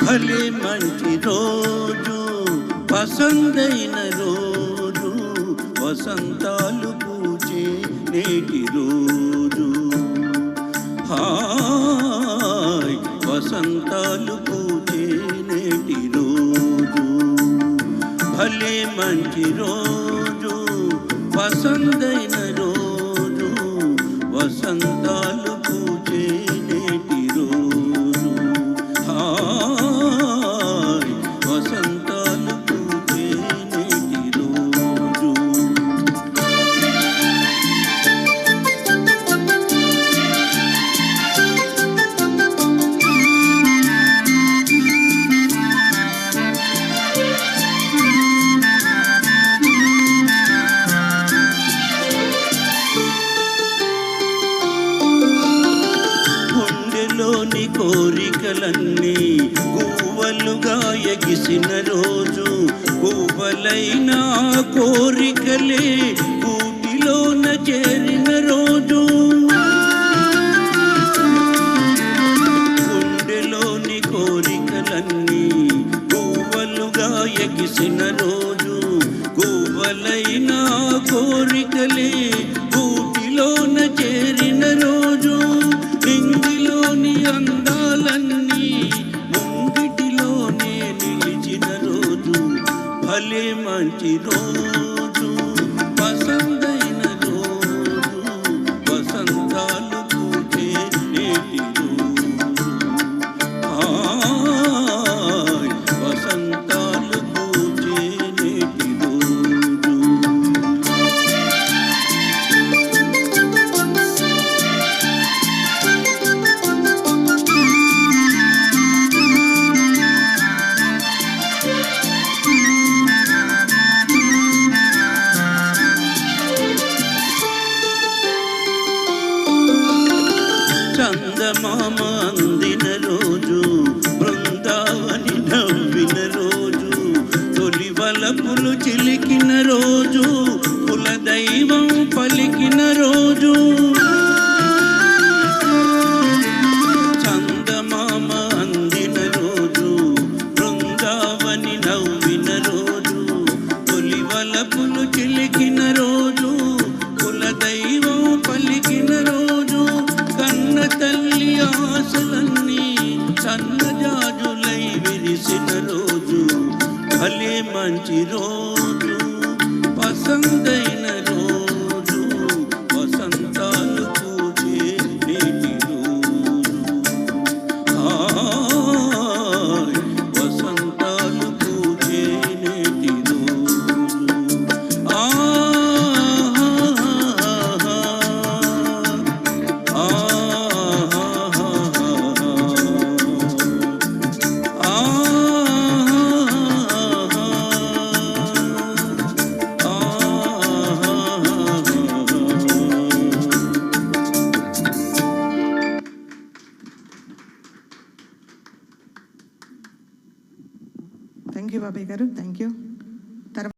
భలే మంచి రోజు, పసందైన రోజు, వసంతాలు పూచే నేటి రోజు. హాయ్ వసంతాలు పూచే నేటి రోజు. భలే మంచి రోజు, పసందైన రోజు, వసంతాలు పూచే నేటి రోజు. హాయ్ వసంతాలు పూచే నేటి రోజు. గుండెలోని కోరికలన్నీ గువ్వలుగా ఎగిసిన రోజు, గువ్వలైన కోరికలే గూటిలోన చేరిన రోజు. గుండెలోని కోరికలన్నీ గువ్వలుగా ఎగిసిన రోజు, గువ్వలైన కోరికలే గూటిలోన చేరిన రోజు. ఇంగిలోని అందాలన్నీ ముంగిటిలోనే నిలిచిన రోజు. భలే మంచి రోజు, పసందైన రోజు, వసంతాలు పూచే నేటి రోజు. హాయ్ వసంతాలు పూచే నేటి రోజు. చందమామ అందిన రోజు, బృందావని నవ్విన రోజు, తొలి వలపులు చిలికిన రోజు, కులదైవం పలికిన రోజు. చందమామ అందిన రోజు, బృందావని నవ్విన రోజు, తొలి వలపులు చిలికిన రోజు, కులదైవం పలికిన రోజు. కన్న తల్లి ఆశలన్నీ సన్నజాజులై విరిసిన రోజు. భలే మంచి రోజు, పసందైన రోజు, వసంతాలు పూచే నేటి రోజు. హాయ్ వసంతాలు పూచే నేటి రోజు. థ్యాంక్ యూ బాబాయ్ గారు, థ్యాంక్ యూ.